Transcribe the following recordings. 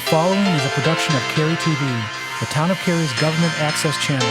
following is a production of Cary TV, the Town of Cary's government access channel.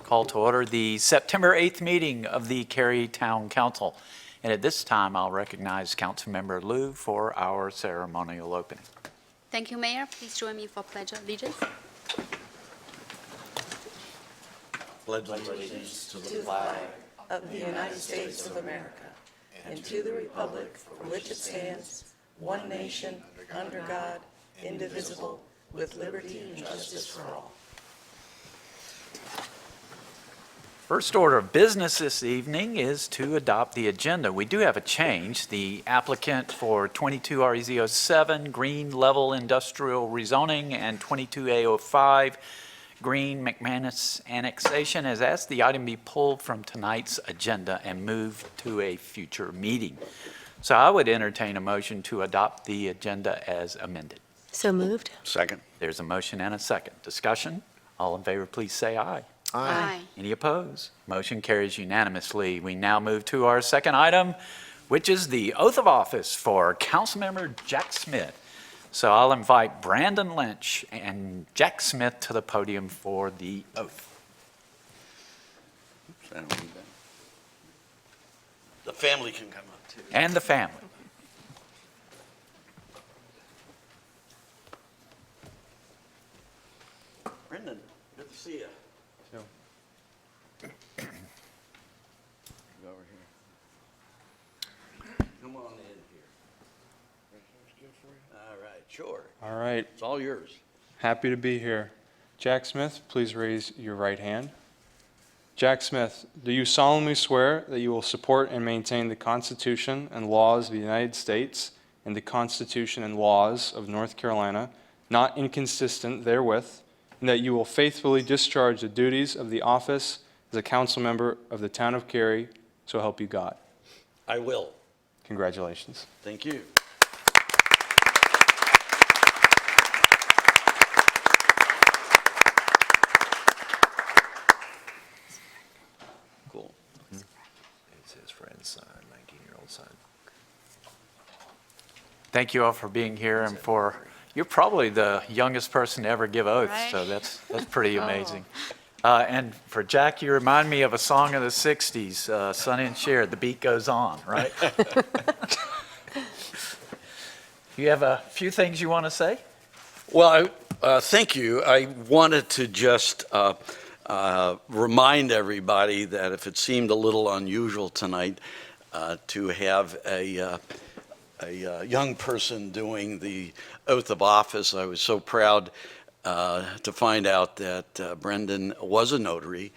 Call to order the September 8th meeting of the Cary Town Council. And at this time, I'll recognize Councilmember Liu for our ceremonial opening. Thank you, Mayor. Please join me for Pledge of Allegiance. Pledge allegiance to the flag of the United States of America and to the republic for which it stands, one nation, under God, indivisible, with liberty and justice for all. First order of business this evening is to adopt the agenda. We do have a change. The applicant for 22 REZ07 Green Level Industrial Rezoning and 22A05 Green McManus Annexation has asked the item be pulled from tonight's agenda and moved to a future meeting. So I would entertain a motion to adopt the agenda as amended. So moved. Second. There's a motion and a second. Discussion? All in favor, please say aye. Aye. Any opposed? Motion carries unanimously. We now move to our second item, which is the oath of office for Councilmember Jack Smith. So I'll invite Brandon Lynch and Jack Smith to the podium for the oath. Oops, I don't need that. The family can come up too. And the family. Brendan, good to see you. Go over here. Come on in here. All right, sure. All right, It's all yours. happy to be here. Jack Smith, please raise your right hand. Jack Smith, do you solemnly swear that you will support and maintain the Constitution and laws of the United States and the Constitution and laws of North Carolina, not inconsistent therewith, and that you will faithfully discharge the duties of the office as a council member of the town of Cary, so help you God? I will. Congratulations. Thank you. Cool. It's his friend's son, 19-year-old son. Thank you all for being here and for, you're probably the youngest person to ever give oaths, Right. so that's pretty amazing. And for Jack, you remind me of a song of the 60s, Sonny and Cher, The Beat Goes On, right? You have a few things you want to say? Well, thank you. I wanted to just remind everybody that if it seemed a little unusual tonight to have a young person doing the oath of office, I was so proud to find out that Brendan was a notary.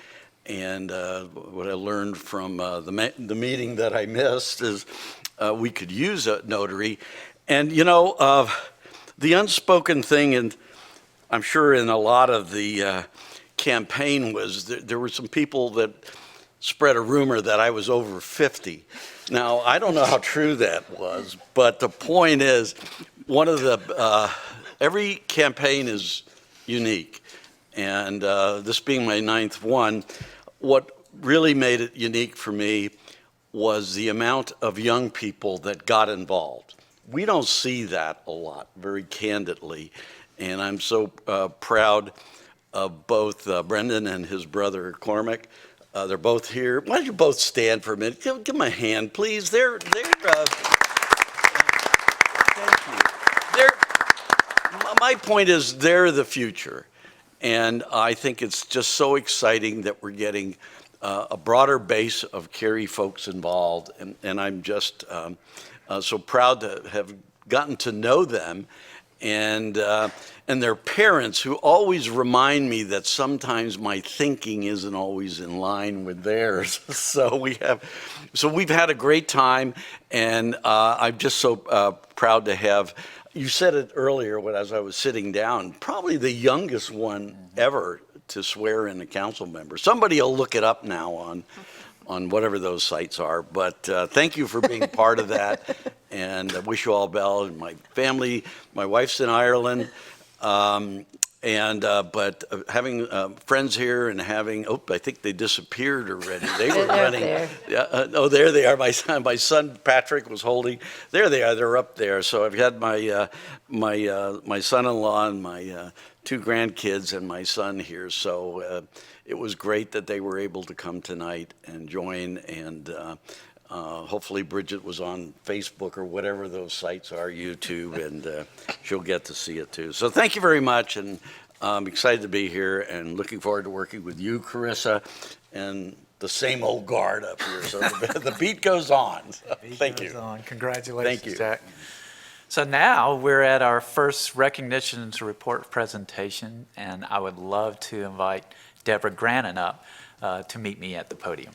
And what I learned from the meeting that I missed is we could use a notary. And, you know, the unspoken thing, and I'm sure in a lot of the campaign was there were some people that spread a rumor that I was over 50. Now, I don't know how true that was, but the point is, one of the, every campaign is unique. And this being my 9th one, what really made it unique for me was the amount of young people that got involved. We don't see that a lot, very candidly. And I'm so proud of both Brendan and his brother Cormac. They're both here. Why don't you both stand for a minute? Give them a hand, please. Thank you. My point is they're the future. And I think it's just so exciting that we're getting a broader base of Cary folks involved. And I'm just so proud to have gotten to know them. And and their parents, who always remind me that sometimes my thinking isn't always in line with theirs. So we've had a great time, and I'm just so proud to have. You said it earlier as I was sitting down, probably the youngest one ever to swear in a council member. Somebody will look it up now on whatever those sites are. But thank you for being part of that, and I wish you all well. And my family, my wife's in Ireland, but having friends here and having, I think they disappeared already. They were running. There. There they are. My son Patrick was holding. There they are. They're up there. So I've had my son-in-law and my 2 grandkids and my son here. So it was great that they were able to come tonight and join. And hopefully Bridget was on Facebook or whatever those sites are, YouTube, and she'll get to see it too. So thank you very much, and I'm excited to be here and looking forward to working with you, Carissa, and the same old guard up here. So the beat goes on. So, thank you. Congratulations, Thank you. Jack. So now we're at our first recognitions report presentation, and I would love to invite Deborah Grannon up to meet me at the podium.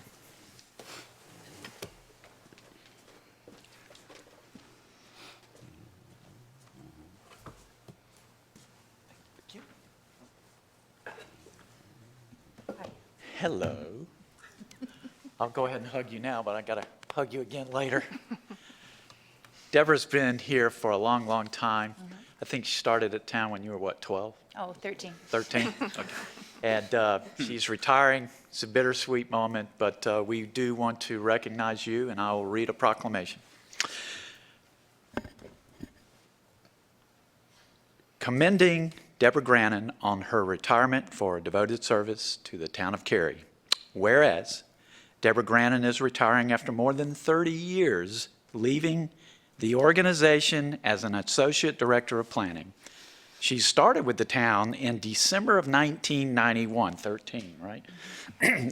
Hello. I'll go ahead and hug you now, but I got to hug you again later. Deborah's been here for a long, long time. I think she started at town when you were, what, 12? Oh, 13. 13? Okay. And she's retiring. It's a bittersweet moment, but we do want to recognize you, and I will read a proclamation. Commending Deborah Grannon on her retirement for devoted service to the town of Cary. Whereas Deborah Grannon is retiring after more than 30 years, leaving the organization as an associate director of planning. She started with the town in December of 1991, 13, right?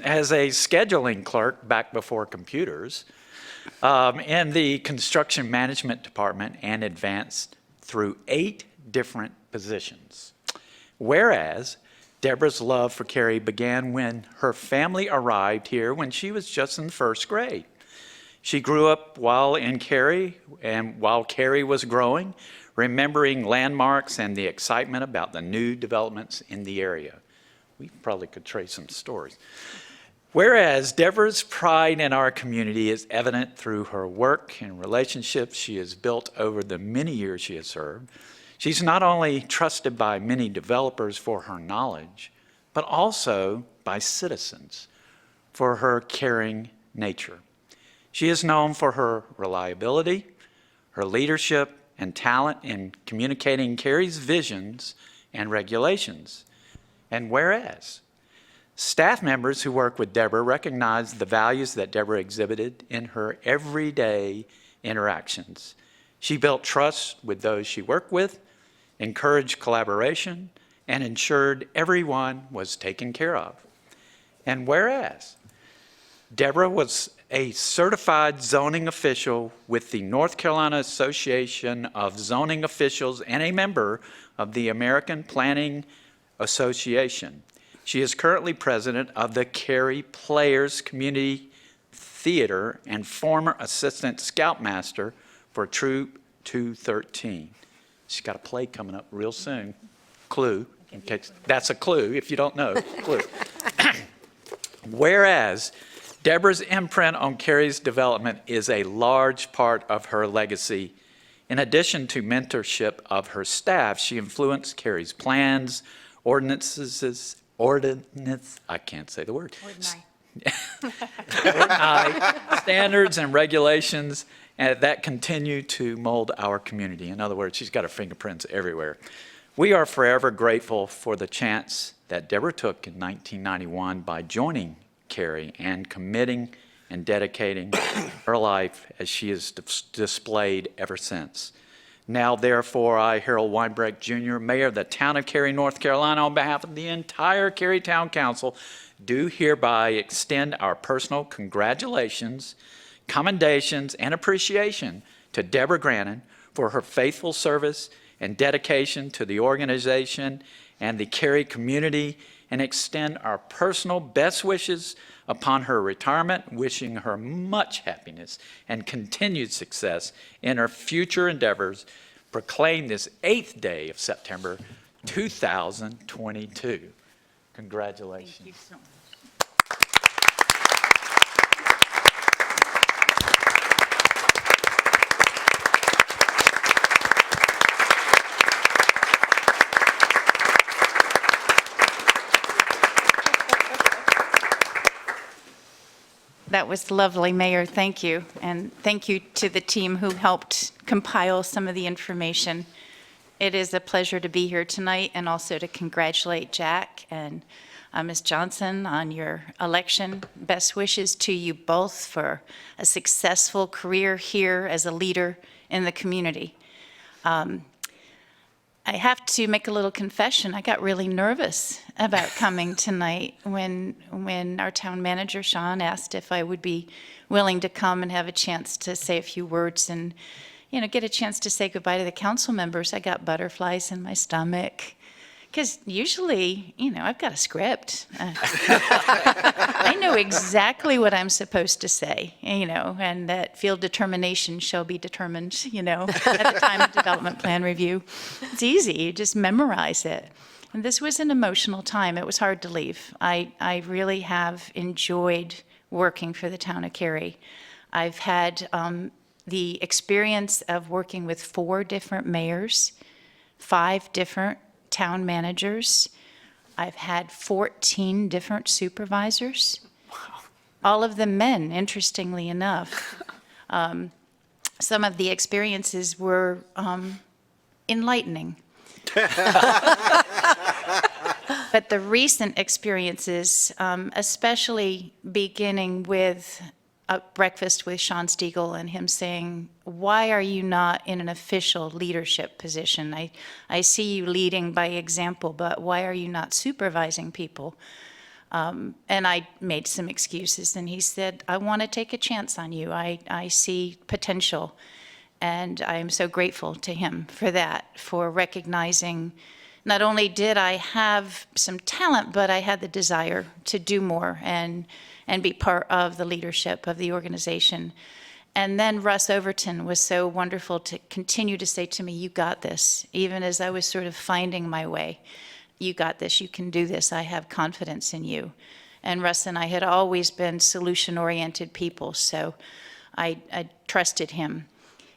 As a scheduling clerk back before computers in the construction management department, and advanced through 8 different positions. Whereas Deborah's love for Cary began when her family arrived here when she was just in 1st grade. She grew up while in Cary, and while Cary was growing, remembering landmarks and the excitement about the new developments in the area. We probably could trace some stories. Whereas Deborah's pride in our community is evident through her work and relationships she has built over the many years she has served. She's not only trusted by many developers for her knowledge, but also by citizens for her caring nature. She is known for her reliability, her leadership, and talent in communicating Cary's visions and regulations. And whereas staff members who work with Deborah recognize the values that Deborah exhibited in her everyday interactions. She built trust with those she worked with, encouraged collaboration, and ensured everyone was taken care of. And whereas Deborah was a certified zoning official with the North Carolina Association of Zoning Officials and a member of the American Planning Association. She is currently president of the Cary Players Community Theater and former assistant scoutmaster for Troop 213. She's got a play coming up real soon. Clue. In case, that's a clue if you don't know. Clue. Whereas Deborah's imprint on Cary's development is a large part of her legacy. In addition to mentorship of her staff, she influenced Cary's plans, I can't say the word. Standards and regulations that continue to mold our community. In other words, she's got her fingerprints everywhere. We are forever grateful for the chance that Deborah took in 1991 by joining Cary and committing and dedicating her life as she has displayed ever since. Now, therefore, I, Harold Weinbrecht Jr., Mayor of the town of Cary, North Carolina, on behalf of the entire Cary Town Council, do hereby extend our personal congratulations, commendations, and appreciation to Deborah Grannon for her faithful service and dedication to the organization and the Cary community, and extend our personal best wishes upon her retirement, wishing her much happiness and continued success in her future endeavors. Proclaim this 8th day of September 2022. Congratulations. Thank you so much. That was lovely, Mayor. Thank you. And thank you to the team who helped compile some of the information. It is a pleasure to be here tonight and also to congratulate Jack and Ms. Johnson on your election. Best wishes to you both for a successful career here as a leader in the community. I have to make a little confession. I got really nervous about coming tonight when our town manager, Sean, asked if I would be willing to come and have a chance to say a few words and, get a chance to say goodbye to the council members. I got butterflies in my stomach. Because usually, I've got a script. I know exactly what I'm supposed to say, and that field determination shall be determined, at the time of development plan review. It's easy, you just memorize it. And this was an emotional time. It was hard to leave. I really have enjoyed working for the town of Cary. I've had the experience of working with 4 different mayors, 5 different town managers. I've had 14 different supervisors. Wow. All of them men, interestingly enough. Some of the experiences were enlightening. But the recent experiences, especially beginning with a breakfast with Sean Stiegel and him saying, why are you not in an official leadership position? I see you leading by example, but why are you not supervising people? And I made some excuses, and he said, I want to take a chance on you. I see potential, and I'm so grateful to him for that, for recognizing not only did I have some talent, but I had the desire to do more and be part of the leadership of the organization. And then Russ Overton was so wonderful to continue to say to me, you got this, even as I was sort of finding my way. You got this, you can do this, I have confidence in you. And Russ and I had always been solution-oriented people, so I trusted him.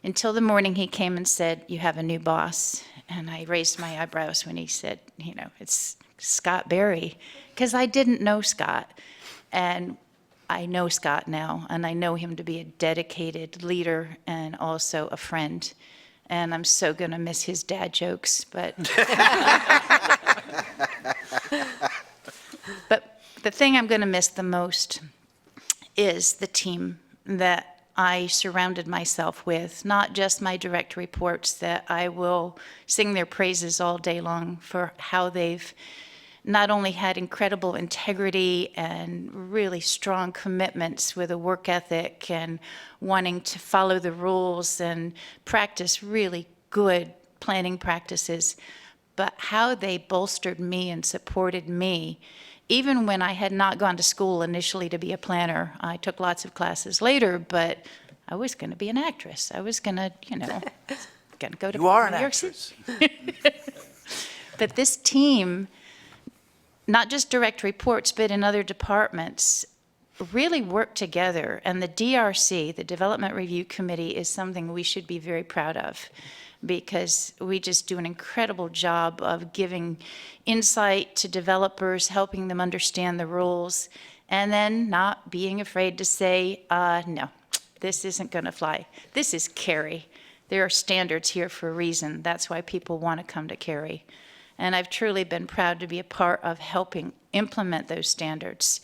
Until the morning he came and said, you have a new boss. And I raised my eyebrows when he said, it's Scott Berry, because I didn't know Scott. And I know Scott now, and I know him to be a dedicated leader and also a friend. And I'm so going to miss his dad jokes, but but the thing I'm going to miss the most is the team that I surrounded myself with, not just my direct reports that I will sing their praises all day long for how they've not only had incredible integrity and really strong commitments with a work ethic and wanting to follow the rules and practice really good planning practices, but how they bolstered me and supported me. Even when I had not gone to school initially to be a planner, I took lots of classes later, but I was going to be an actress. I was going to, going to go to You are an New York actress. City. But this team, not just direct reports, but in other departments, really work together. And the DRC, the Development Review Committee, is something we should be very proud of, because we just do an incredible job of giving insight to developers, helping them understand the rules, and then not being afraid to say, no, this isn't going to fly. This is Cary. There are standards here for a reason. That's why people want to come to Cary. And I've truly been proud to be a part of helping implement those standards.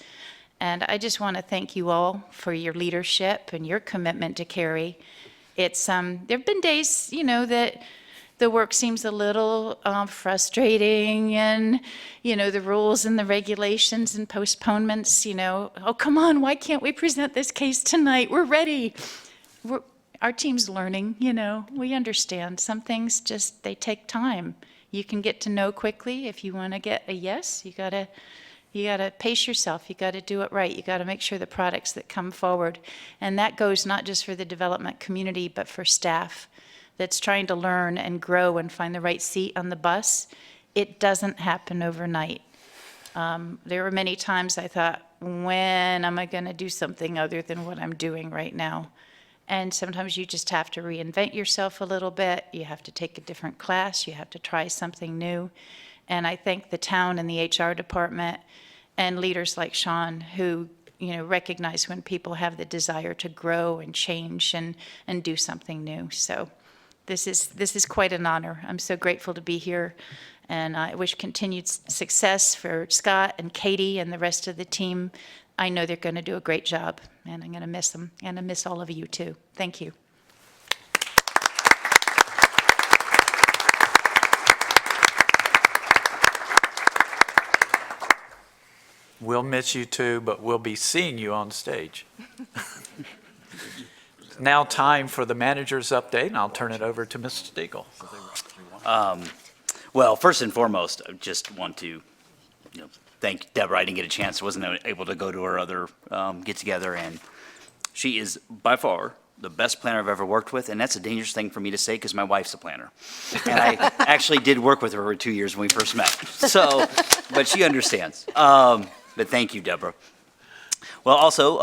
And I just want to thank you all for your leadership and your commitment to Cary. It's there've been days, that the work seems a little frustrating, and the rules and the regulations and postponements. Oh, come on, why can't we present this case tonight? We're ready. our team's learning, we understand. Some things just, they take time. You can get to know quickly. If you want to get a yes, you gotta pace yourself. You gotta do it right. You gotta make sure the products that come forward, and that goes not just for the development community, but for staff that's trying to learn and grow and find the right seat on the bus. It doesn't happen overnight. There were many times I thought, when am I going to do something other than what I'm doing right now? And sometimes you just have to reinvent yourself a little bit. You have to take a different class. You have to try something new. And I thank the town and the HR department and leaders like Sean who, recognize when people have the desire to grow and change and do something new. So this is quite an honor. I'm so grateful to be here. And I wish continued success for Scott and Katie and the rest of the team. I know they're going to do a great job, and I'm going to miss them, and I miss all of you too. Thank you. We'll miss you too, but we'll be seeing you on stage. Now time for the manager's update, and I'll turn it over to Mr. Stiegel. Well, first and foremost, I just want to, thank Deborah. I didn't get a chance, wasn't able to go to her other get-together, and she is by far the best planner I've ever worked with, and that's a dangerous thing for me to say because my wife's a planner. And I actually did work with her for 2 years when we first met, so, but she understands. But thank you, Deborah. Well, also,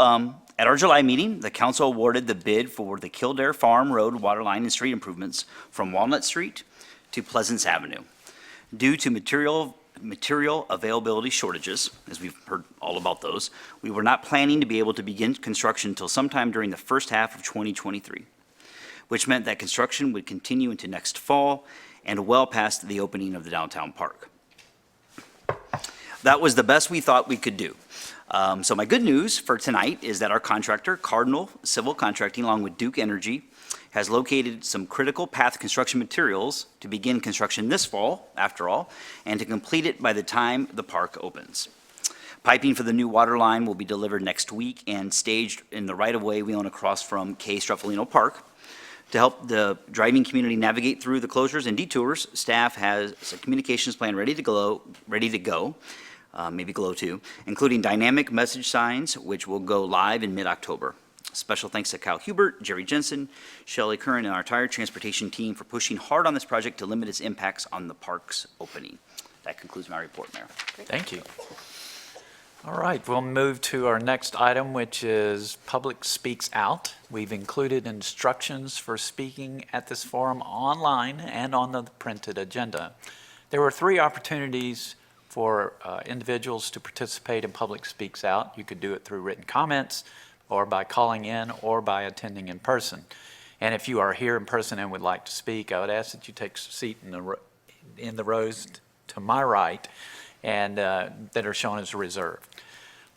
at our July meeting, the council awarded the bid for the Kildare Farm Road waterline and street improvements from Walnut Street to Pleasance Avenue. Due to material availability shortages, as we've heard all about those, we were not planning to be able to begin construction until sometime during the first half of 2023, which meant that construction would continue into next fall and well past the opening of the downtown park. That was the best we thought we could do. So my good news for tonight is that our contractor, Cardinal Civil Contracting, along with Duke Energy, has located some critical path construction materials to begin construction this fall, after all, and to complete it by the time the park opens. Piping for the new water line will be delivered next week and staged in the right-of-way we own across from K. Struffalino Park. To help the driving community navigate through the closures and detours, staff has a communications plan ready to go, maybe glow too, including dynamic message signs, which will go live in mid-October. Special thanks to Kyle Hubert, Jerry Jensen, Shelley Curran, and our entire transportation team for pushing hard on this project to limit its impacts on the park's opening. That concludes my report, Mayor. Thank you. All right, we'll move to our next item, which is Public Speaks Out. We've included instructions for speaking at this forum online and on the printed agenda. There were 3 opportunities for individuals to participate in Public Speaks Out. You could do it through written comments, or by calling in, or by attending in person. And if you are here in person and would like to speak, I would ask that you take a seat in the rows to my right and that are shown as reserved.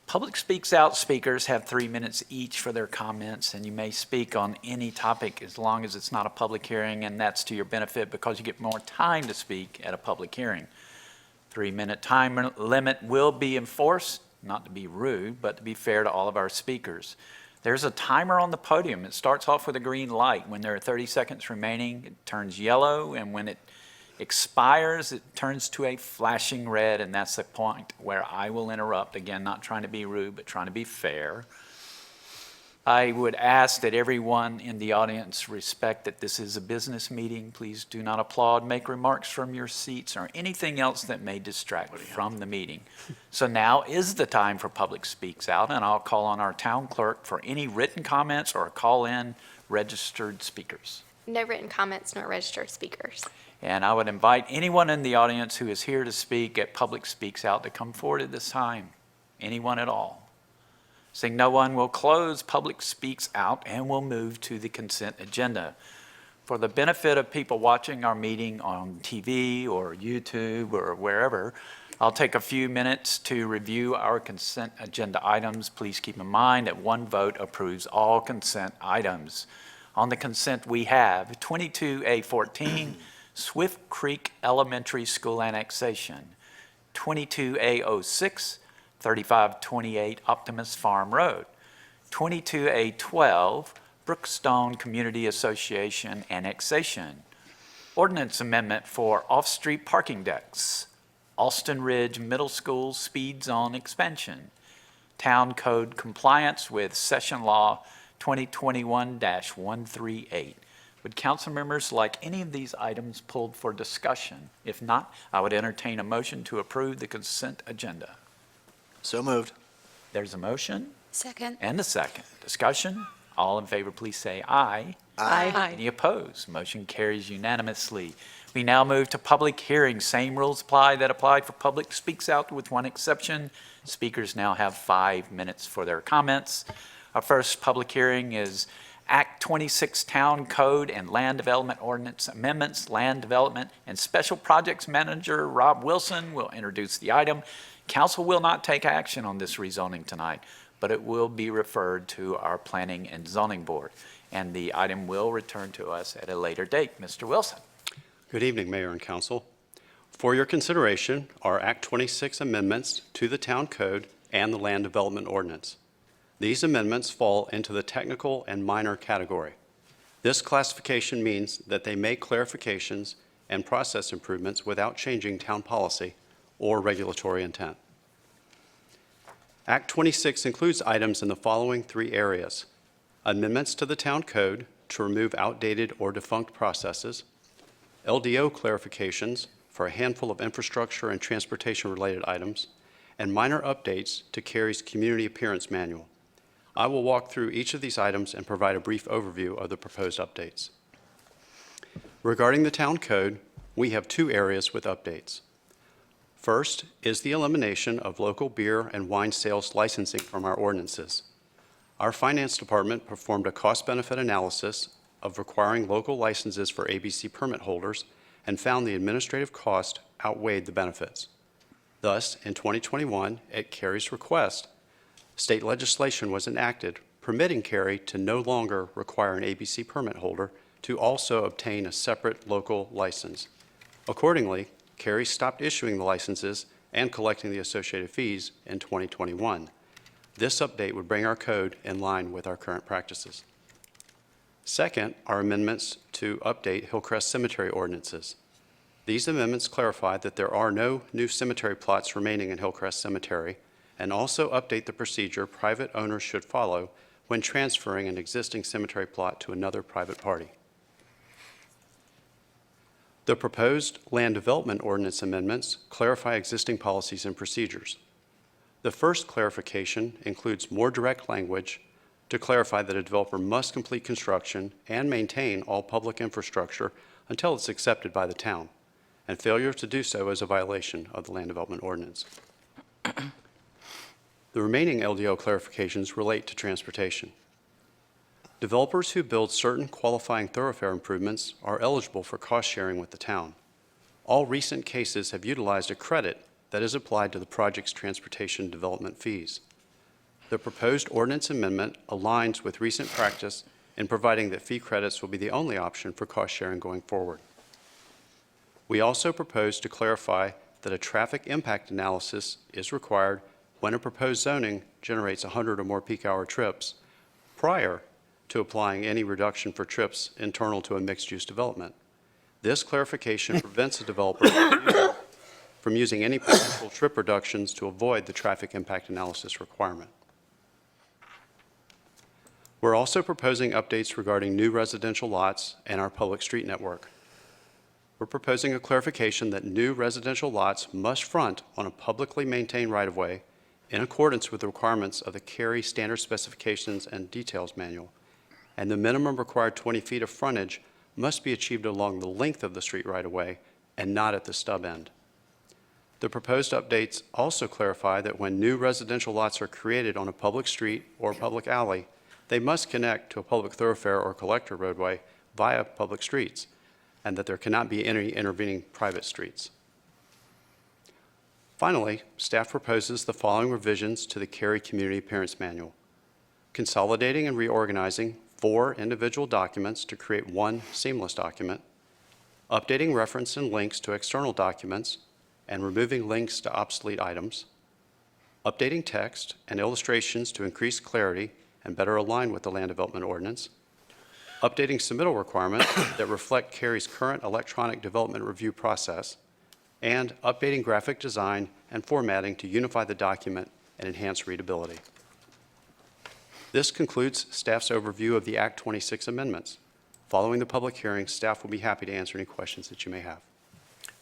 Public Speaks Out speakers have 3 minutes each for their comments, and you may speak on any topic as long as it's not a public hearing, and that's to your benefit because you get more time to speak at a public hearing. 3-minute time limit will be enforced, not to be rude, but to be fair to all of our speakers. There's a timer on the podium. It starts off with a green light. When there are 30 seconds remaining, it turns yellow, and when it expires, it turns to a flashing red, and that's the point where I will interrupt. Again, not trying to be rude, but trying to be fair. I would ask that everyone in the audience respect that this is a business meeting. Please do not applaud, make remarks from your seats, or anything else that may distract from the meeting. So now is the time for Public Speaks Out, and I'll call on our town clerk for any written comments or call in registered speakers. No written comments nor registered speakers. And I would invite anyone in the audience who is here to speak at Public Speaks Out to come forward at this time. Anyone at all. Seeing no one, will close Public Speaks Out and we'll move to the consent agenda. For the benefit of people watching our meeting on TV or YouTube or wherever, I'll take a few minutes to review our consent agenda items. Please keep in mind that one vote approves all consent items. On the consent we have 22A14, Swift Creek Elementary School annexation, 22A06, 3528 Optimus Farm Road, 22A12, Brookstone Community Association annexation. Ordinance amendment for off-street parking decks. Alston Ridge Middle School speed zone expansion. Town code compliance with Session Law 2021-138. Would council members like any of these items pulled for discussion? If not, I would entertain a motion to approve the consent agenda. So moved. There's a motion Second. and a second. Discussion? All in favor, please say aye. Aye. Any opposed? Motion carries unanimously. We now move to public hearings. Same rules apply that applied for public speaks out with one exception. Speakers now have 5 minutes for their comments. Our first public hearing is Act 26 Town Code and Land Development Ordinance Amendments. Land Development and Special Projects Manager Rob Wilson will introduce the item. Council will not take action on this rezoning tonight, but it will be referred to our Planning and Zoning Board, and the item will return to us at a later date. Mr. Wilson. Good evening, Mayor and Council. For your consideration are Act 26 amendments to the Town Code and the Land Development Ordinance. These amendments fall into the technical and minor category. This classification means that they make clarifications and process improvements without changing town policy or regulatory intent. Act 26 includes items in the following 3 areas: amendments to the Town Code to remove outdated or defunct processes, LDO clarifications for a handful of infrastructure and transportation-related items, and minor updates to Cary's Community Appearance Manual. I will walk through each of these items and provide a brief overview of the proposed updates. Regarding the Town Code, we have 2 areas with updates. First is the elimination of local beer and wine sales licensing from our ordinances. Our Finance Department performed a cost-benefit analysis of requiring local licenses for ABC permit holders and found the administrative cost outweighed the benefits. Thus, in 2021, at Cary's request, state legislation was enacted permitting Cary to no longer require an ABC permit holder to also obtain a separate local license. Accordingly, Cary stopped issuing the licenses and collecting the associated fees in 2021. This update would bring our code in line with our current practices. Second are amendments to update Hillcrest Cemetery ordinances. These amendments clarify that there are no new cemetery plots remaining in Hillcrest Cemetery, and also update the procedure private owners should follow when transferring an existing cemetery plot to another private party. The proposed land development ordinance amendments clarify existing policies and procedures. The first clarification includes more direct language to clarify that a developer must complete construction and maintain all public infrastructure until it's accepted by the town, and failure to do so is a violation of the land development ordinance. The remaining LDO clarifications relate to transportation. Developers who build certain qualifying thoroughfare improvements are eligible for cost sharing with the town. All recent cases have utilized a credit that is applied to the project's transportation development fees. The proposed ordinance amendment aligns with recent practice in providing that fee credits will be the only option for cost sharing going forward. We also propose to clarify that a traffic impact analysis is required when a proposed zoning generates 100 or more peak hour trips prior to applying any reduction for trips internal to a mixed-use development. This clarification prevents a developer from using any potential trip reductions to avoid the traffic impact analysis requirement. We're also proposing updates regarding new residential lots and our public street network. We're proposing a clarification that new residential lots must front on a publicly maintained right-of-way in accordance with the requirements of the Cary Standard Specifications and Details Manual, and the minimum required 20 feet of frontage must be achieved along the length of the street right-of-way and not at the stub end. The proposed updates also clarify that when new residential lots are created on a public street or public alley, they must connect to a public thoroughfare or collector roadway via public streets, and that there cannot be any intervening private streets. Finally, staff proposes the following revisions to the Cary Community Appearance Manual: consolidating and reorganizing 4 individual documents to create one seamless document, updating reference and links to external documents and removing links to obsolete items, updating text and illustrations to increase clarity and better align with the land development ordinance, updating submittal requirements that reflect Cary's current electronic development review process, and updating graphic design and formatting to unify the document and enhance readability. This concludes staff's overview of the Act 26 amendments. Following the public hearing, staff will be happy to answer any questions that you may have.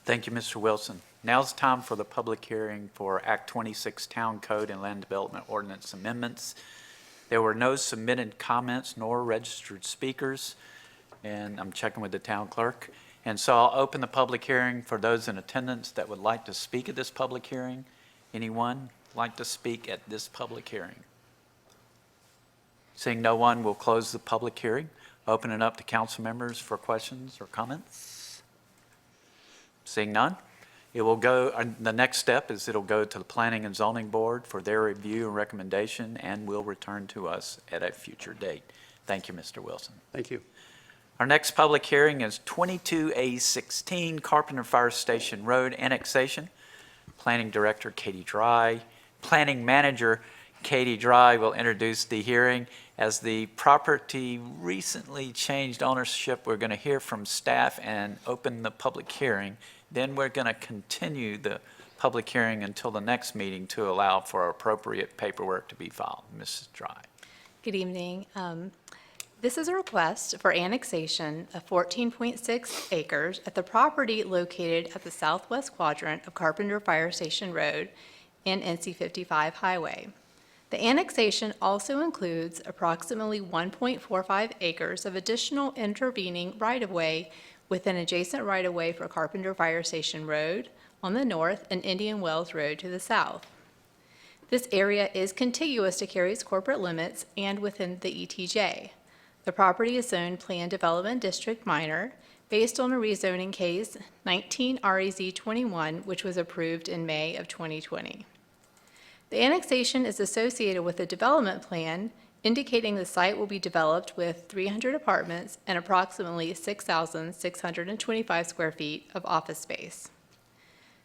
Thank you, Mr. Wilson. Now's the time for the public hearing for Act 26 Town Code and Land Development Ordinance amendments. There were no submitted comments nor registered speakers, and I'm checking with the town clerk. And so I'll open the public hearing for those in attendance that would like to speak at this public hearing. Anyone like to speak at this public hearing? Seeing no one, we'll close the public hearing. Open it up to council members for questions or comments. Seeing none, it will go, the next step is it'll go to the Planning and Zoning Board for their review and recommendation, and will return to us at a future date. Thank you, Mr. Wilson. Thank you. Our next public hearing is 22A16 Carpenter Fire Station Road annexation. Planning Director Katie Dry, Planning Manager Katie Dry will introduce the hearing. As the property recently changed ownership, we're going to hear from staff and open the public hearing. Then we're going to continue the public hearing until the next meeting to allow for appropriate paperwork to be filed. Mrs. Dry. Good evening. This is a request for annexation of 14.6 acres at the property located at the southwest quadrant of Carpenter Fire Station Road and NC 55 Highway. The annexation also includes approximately 1.45 acres of additional intervening right-of-way with an adjacent right-of-way for Carpenter Fire Station Road on the north and Indian Wells Road to the south. This area is contiguous to Cary's corporate limits and within the ETJ. The property is zoned Planned Development District Minor based on a rezoning case 19 REZ 21, which was approved in May of 2020. The annexation is associated with a development plan indicating the site will be developed with 300 apartments and approximately 6,625 square feet of office space.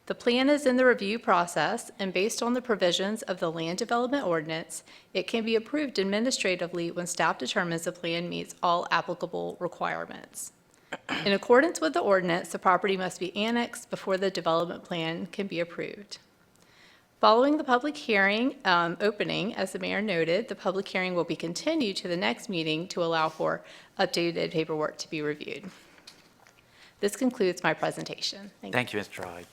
The plan is in the review process, and based on the provisions of the Land Development Ordinance, it can be approved administratively when staff determines the plan meets all applicable requirements. In accordance with the ordinance, the property must be annexed before the development plan can be approved. Following the public hearing opening, as the mayor noted, the public hearing will be continued to the next meeting to allow for updated paperwork to be reviewed. This concludes my presentation. Thank you, Ms. Dry.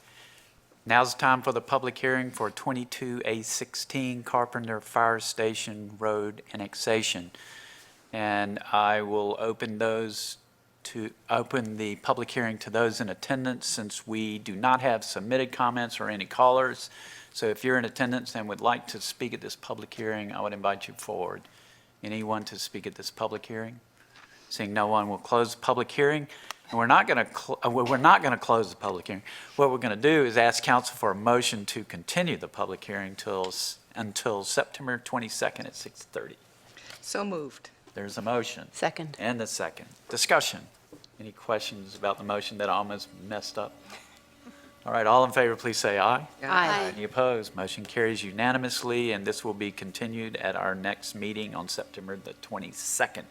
Now's the time for the public hearing for 22A16 Carpenter Fire Station Road annexation. And I will open the public hearing to those in attendance, since we do not have submitted comments or any callers. So if you're in attendance and would like to speak at this public hearing, I would invite you forward. Anyone to speak at this public hearing? Seeing no one, we'll close the public hearing. And we're not going to close the public hearing. What we're going to do is ask council for a motion to continue the public hearing until September 22nd at 6:30. So moved. There's a motion. Second. And the second. Discussion. Any questions about the motion that I almost messed up? All right, all in favor, please say aye. Aye. Any opposed? Motion carries unanimously, and this will be continued at our next meeting on September the 22nd.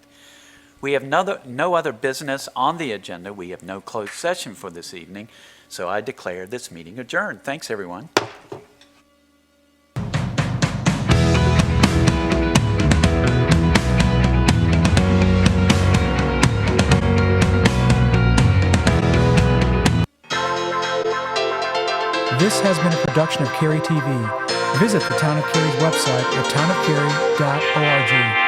We have no other business on the agenda. We have no closed session for this evening, so I declare this meeting adjourned. Thanks, everyone. This has been a production of Cary TV. Visit the Town of Cary's website at townofcary.org.